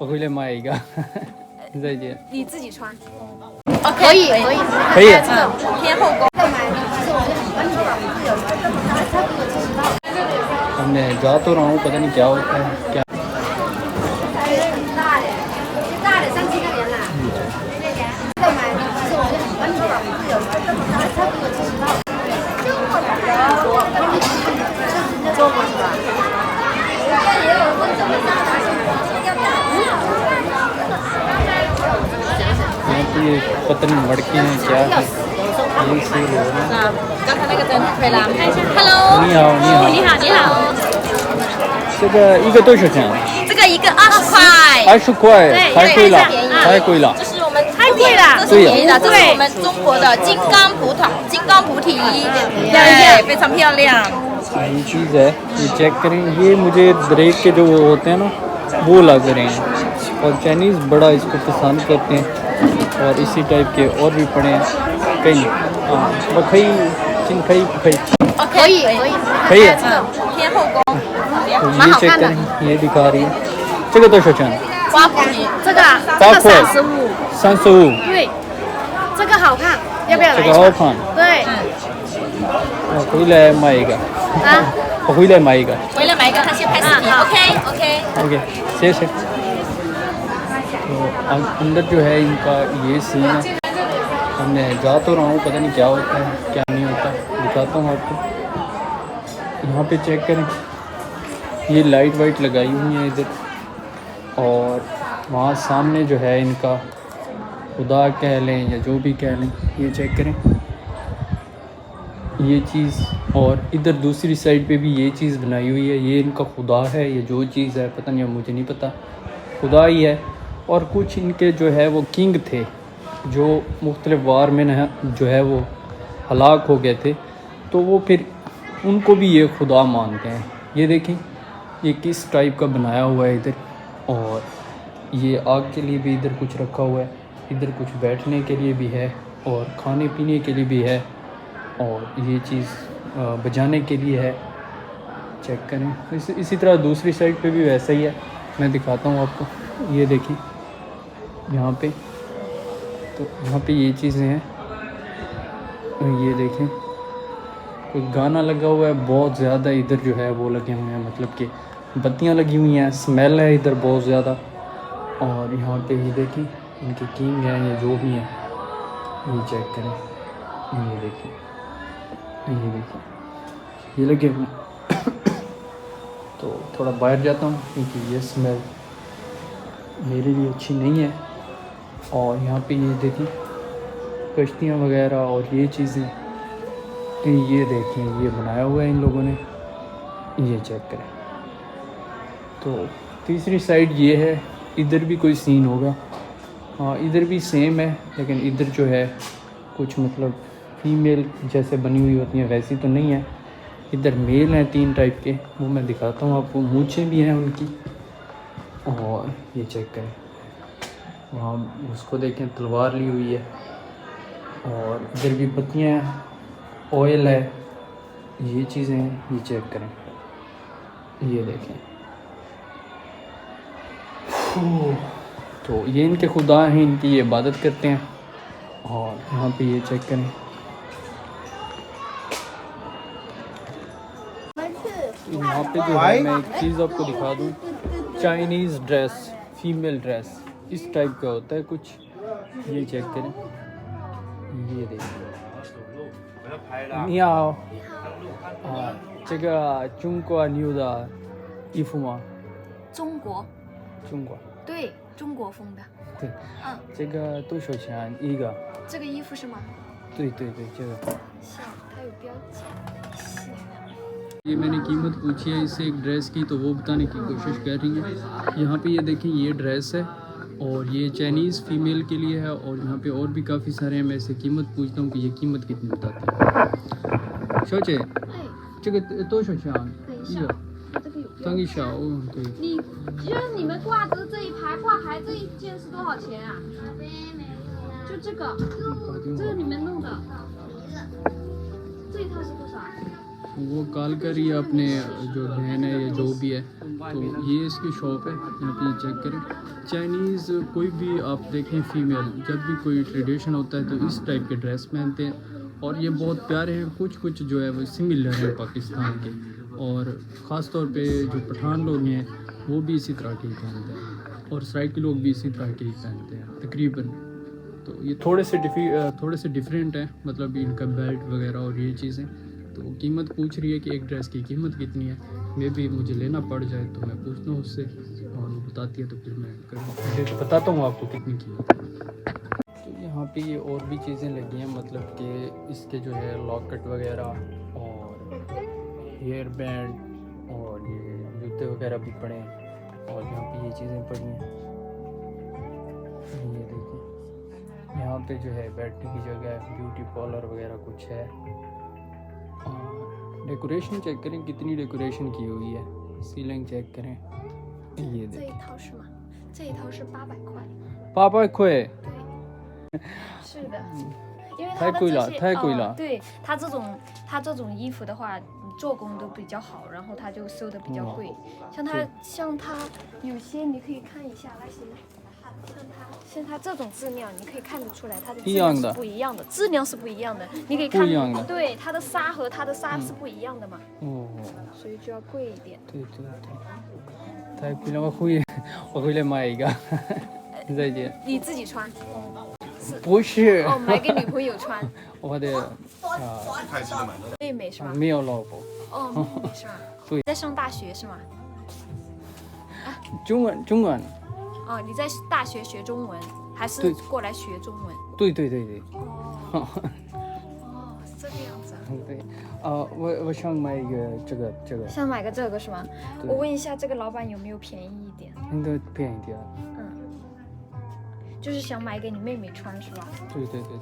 我回来买一个，再见。你自己穿。可以可以可以。偏后宫。 मैं जा तो रहा हूँ, पता नहीं क्या होता है क्या। ये पता नहीं मड़के हैं क्या है।刚才那个灯可以了，看一下。Hello。你好，你好。你好，你好。这个一个多少钱？这个一个20块。20块，太贵了，太贵了。这是我们太贵了，这是便宜的，这是我们中国的金刚菩提，对，非常漂亮。ये चीज़ है, ये चेक करें। ये मुझे ब्रेक के जो होते हैं ना वो लग रहे हैं, और चाइनीज़ बड़ा इसको पसंद करते हैं, और इसी टाइप के और भी पड़े हैं कई। बखई चिनखई पखई 可以可以。 可以。偏后宫。 तो ये चेक करें, ये दिखा रही है। 这个多少钱？花菩提，这个8块35。 35。对，这个好看，要不要来这一串？个好看。对。我回来买一个。啊。我回来买一个。回来买一个，他先拍视频。OK。 ओके,谢谢। तो अंदर जो है इनका ये सीन है। मैं जा तो रहा हूँ, पता नहीं क्या होता है क्या नहीं होता, दिखाता हूँ आपको। यहाँ पे चेक करें, ये लाइट वाइट लगाई हुई है इधर, और वहाँ सामने जो है इनका खुदा कह लें या जो भी कह लें, ये चेक करें ये चीज़। और इधर दूसरी साइड पे भी ये चीज़ बनाई हुई है, ये इनका खुदा है, ये जो चीज़ है पता नहीं, मुझे नहीं पता, खुदा ही है। और कुछ इनके जो है वो किंग थे जो मुख्तलिफ वार में जो है वो हलाक हो गए थे, तो वो फिर उनको भी ये खुदा मानते हैं। ये देखें ये किस टाइप का बनाया हुआ है इधर, और ये आग के लिए भी इधर कुछ रखा हुआ है, इधर कुछ बैठने के लिए भी है, और खाने पीने के लिए भी है, और ये चीज़ बजाने के लिए है। चेक करें। इसी तरह दूसरी साइड पे भी वैसा ही है, मैं दिखाता हूँ आपको। ये देखिए यहाँ पे, तो यहाँ पे ये चीज़ें हैं, ये देखें कोई गाना लगा हुआ है बहुत ज़्यादा इधर जो है वो लगे हुए हैं, मतलब कि बत्तियाँ लगी हुई हैं, स्मेल है इधर बहुत ज़्यादा। और यहाँ पे ये देखें इनके किंग हैं या जो भी हैं, ये चेक करें, ये देखिए, ये देखिए ये लगे हुए तो थोड़ा बाहर जाता हूँ क्योंकि ये स्मेल मेरे लिए अच्छी नहीं है। और यहाँ पे ये देखिए कश्तियाँ वगैरह और ये चीज़ें, ये देखें ये बनाया हुआ है इन लोगों ने, ये चेक करें। तो तीसरी साइड ये है, इधर भी कोई सीन होगा। हाँ इधर भी सेम है, लेकिन इधर जो है कुछ मतलब फीमेल जैसे बनी हुई होती हैं वैसी तो नहीं है। इधर मेल हैं 3 टाइप के, वो मैं दिखाता हूँ आपको। मूँछें भी हैं उनकी, और ये चेक करें वहाँ उसको देखें तलवार ली हुई है, और इधर भी पत्तियाँ हैं, ऑयल है, ये चीज़ें हैं, ये चेक करें, ये देखें। तो ये इनके खुदा हैं, इनकी ये इबादत करते हैं। और यहाँ पे ये चेक करें, यहाँ पे जो है मैं एक चीज़ आपको दिखा दूँ, चाइनीज़ ड्रेस, फीमेल ड्रेस इस टाइप का होता है कुछ, ये चेक करें, ये देखिए। 你好，这个中国牛的衣服吗？中国。中国。对，中国风的。对。这个多少钱一个？这个衣服是吗？对对对，这个。像它有标记。 ये मैंने कीमत पूछी है इससे एक ड्रेस की, तो वो बताने की कोशिश कर रही है। यहाँ पे ये देखें ये ड्रेस है, और ये चाइनीज़ फ़ीमेल के लिए है, और यहाँ पे और भी काफ़ी सारे हैं। मैं इससे कीमत पूछता हूँ कि ये कीमत कितनी बताते हैं। 小姐，这个多少钱？一个。当一小，对。你就是你们挂着这一排挂牌这一件是多少钱啊？就这个，这是你们弄的。这一套是多少？ वो कॉल कर रही है अपने जो बहन है या जो भी है, तो ये इसकी शॉप है। यहाँ पे चेक करें, चाइनीज़ कोई भी आप देखें फीमेल जब भी कोई ट्रेडिशन होता है तो इस टाइप के ड्रेस पहनते हैं और ये बहुत प्यारे हैं। कुछ कुछ जो है वो सिमिलर हैं पाकिस्तान के, और ख़ास तौर पे जो पठान लोग हैं वो भी इसी तरह के ही पहनते हैं और सराइकी लोग भी इसी तरह के ही पहनते हैं तकरीबन। तो ये थोड़े से डिफरेंट हैं, मतलब इनका बेल्ट वगैरह और ये चीज़ें। तो कीमत पूछ रही है कि एक ड्रेस की कीमत कितनी है। मे भी मुझे लेना पड़ जाए तो मैं पूछता हूँ उससे, और वो बताती है तो फिर मैं बताता हूँ आपको कितनी कीमत है। तो यहाँ पे ये और भी चीज़ें लगी हैं, मतलब कि इसके जो है लॉकेट वगैरह और हेयर बैंड और ये जूते वगैरह भी पड़े हैं, और यहाँ पे ये चीज़ें पड़ी हैं। ये देखिए यहाँ पे जो है बैठने की जगह है, ब्यूटी पार्लर वगैरह कुछ है। डेकोरेशन चेक करें कितनी डेकोरेशन की हुई है, सीलिंग चेक करें। ये 这 देखिए 一套是吗？这一套是800块。 पापा खोए 是的，因为它太贵了的这些太贵了对它这种衣服的话，做工都比较好，然后它就收的比较贵。像它有些你可以看一下，来行吗？像它这种质量，你可以看得出来它的质量是不一样的，质量是不一样的。你可以看不一样的，对它的纱和它的纱是不一样的嘛，哦，所以就要贵一点。对对对，太贵了，我回来买一个，再见。你自己穿不是，哦，买给女朋友穿，我的妹妹是吗？没有老婆，哦，妹妹是吗？对在上大学是吗？中文，哦，你在大学学中文，还是对过来学中文？对对对对，哦，哦，是这个样子啊。对，我想买一个这个，想买个这个是吗？对我问一下，这个老板有没有便宜一点？应该便宜点。就是想买给你妹妹穿是吧？对对对。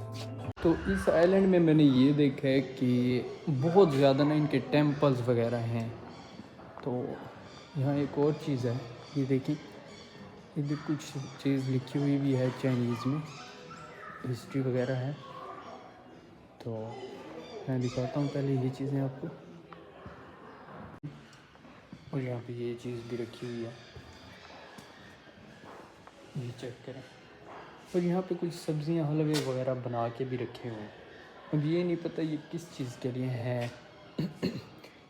तो इस आइलैंड में मैंने ये देखा है कि बहुत ज़्यादा ना इनके टेम्पल्स वगैरह हैं। तो यहाँ एक और चीज़ है, ये देखिए इधर कुछ चीज़ लिखी हुई भी है चाइनीज़ में, हिस्ट्री वगैरह है। तो मैं दिखाता हूँ पहले ये चीज़ें आपको, और यहाँ पे ये चीज़ भी रखी हुई है, ये चेक करें। और यहाँ पे कुछ सब्जियां हलवे वगैरह बना के भी रखे हुए हैं। अब ये नहीं पता ये किस चीज़ के लिए है।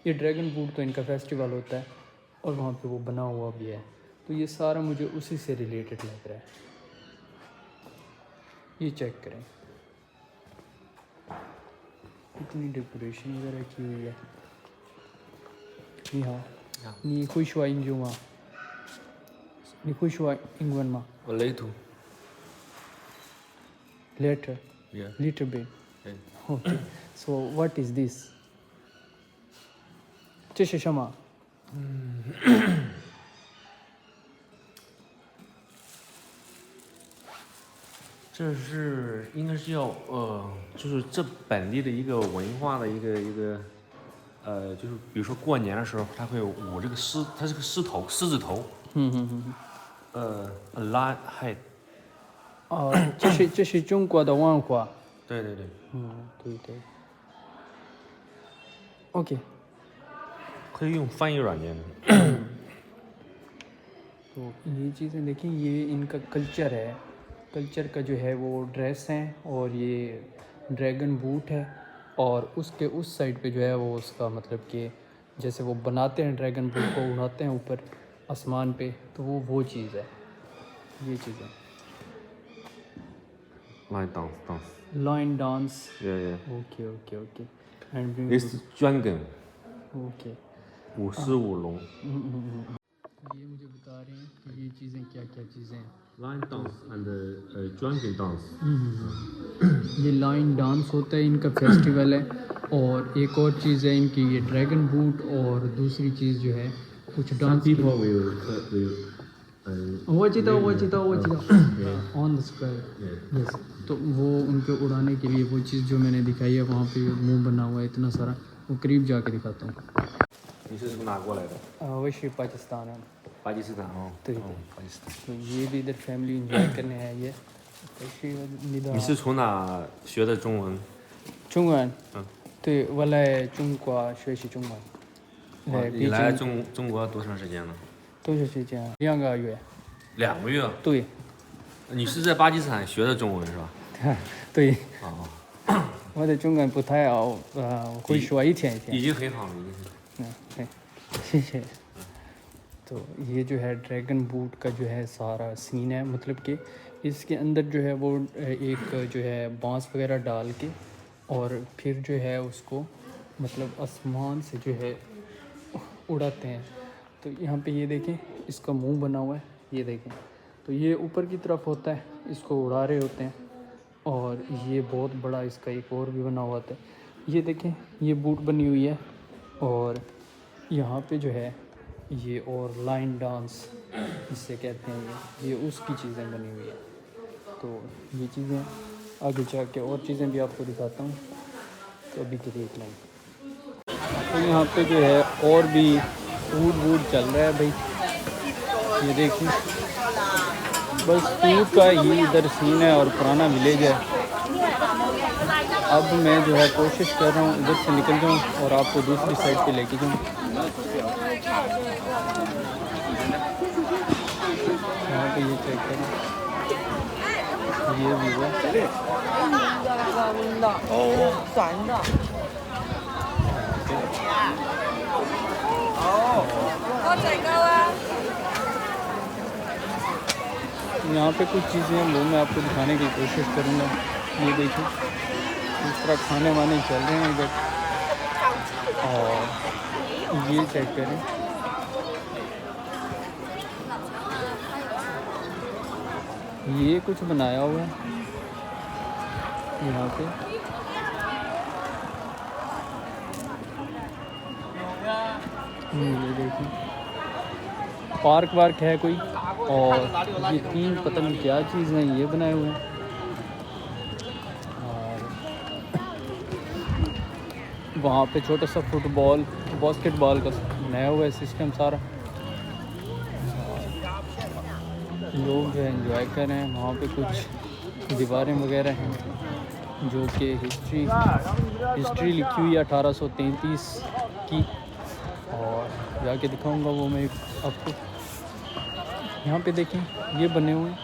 ये ड्रैगन फ्रूट तो इनका फेस्टिवल होता है और वहाँ पे वो बना हुआ भी है, तो ये सारा मुझे उसी से रिलेटेड लग रहा है। ये चेक करें कितनी डेकोरेशन वगैरह की हुई है।你会说英语吗？你会说英文吗？ A little. Later. Yeah. Little bit. Yeah. Okay. So what is this? 这是什么？这是应该是要就是这本地的一个文化的一个就是比如说过年的时候，他会舞这个狮，它是个狮子头。拉海。哦，这是中国的文化。对对对。对对。OK。可以用翻译软件的。तो ये चीज़ें देखिए, ये इनका कल्चर है। कल्चर का जो है वो ड्रेस है और ये ड्रैगन बूट है, और उसके उस साइड पे जो है वो उसका मतलब कि जैसे वो बनाते हैं ड्रैगन बूट को, उड़ाते हैं ऊपर आसमान पे, तो वो चीज़ है। ये चीज़ें line dance. Okay okay okay. And This is dragon。 okay. 舞狮舞龙。 ये मुझे बता रहे हैं कि ये चीज़ें क्या क्या चीज़ें हैं। Line dance and dragon dance。 ये लाइन डांस होता है, इनका फेस्टिवल है। और एक और चीज़ है इनकी ये ड्रैगन बूट, और दूसरी चीज़ जो है कुछ डांस की। वो चीता ऑन द स्क्वायर। यस, तो वो उनके उड़ाने के लिए वो चीज़ जो मैंने दिखाई है, वहाँ पे मुंह बना हुआ है इतना सारा, वो करीब जाके दिखाता हूँ। 你是从哪过来的？ वो श्री पाकिस्तान है। 巴基斯坦哦。对对。巴基斯坦。 तो ये भी इधर फैमिली इंजॉय करने हैं। ये 你是从哪学的中文？ 中文对，我来中国学习中文。来你来北京中国多长时间了？多长时间？2个月。 2个月。对，你是在巴基斯坦学的中文是吧？对，哦，我的中文不太好，会说一天一天。已经很好了，已经很好。对，谢谢। तो ये जो है ड्रैगन बूट का जो है सारा सीन है, मतलब कि इसके अंदर जो है वो एक जो है बांस वगैरह डाल के और फिर जो है उसको मतलब आसमान से जो है उड़ाते हैं। तो यहाँ पे ये देखें इसका मुंह बना हुआ है, ये देखें तो ये ऊपर की तरफ होता है, इसको उड़ा रहे होते हैं। और ये बहुत बड़ा इसका एक और भी बना हुआ था, ये देखें ये बूट बनी हुई है। और यहाँ पे जो है ये और लाइन डांस जिससे कहते हैं ये उसकी चीज़ें बनी हुई है। तो ये चीज़ें आगे जाके और चीज़ें भी आपको दिखाता हूँ, तो अभी के देख लें। तो यहाँ पे जो है और भी फूड वूड चल रहा है भाई, ये देखिए बस फूड का ही इधर सीन है और पुराना विलेज है। अब मैं जो है कोशिश कर रहा हूँ इधर से निकल जाऊँ और आपको दूसरी साइड पे लेके जाऊँ। यहाँ पे ये चेक करें, ये व्यू है। यहाँ पे कुछ चीज़ें हैं वो मैं आपको दिखाने की कोशिश करूँगा। ये देखिए इस तरह खाने वाने चल रहे हैं इधर। और ये चेक करें, ये कुछ बनाया हुआ है यहाँ पे। ये देखिए पार्क वार्क है कोई, और ये 3 पता नहीं क्या चीज़ है ये बनाए हुए हैं। और वहाँ पे छोटा सा फुटबॉल बास्केटबॉल का बनाया हुआ है सिस्टम सारा। लोग जो है एंजॉय कर रहे हैं। वहाँ पे कुछ दीवारें वगैरह हैं जो कि हिस्ट्री लिखी हुई है 1833 की, और जाके दिखाऊंगा वो मैं आपको। यहाँ पे देखें ये बने हुए हैं,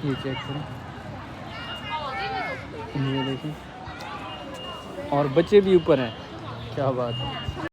ये चेक करें, ये देखें, और बच्चे भी ऊपर हैं, क्या बात है।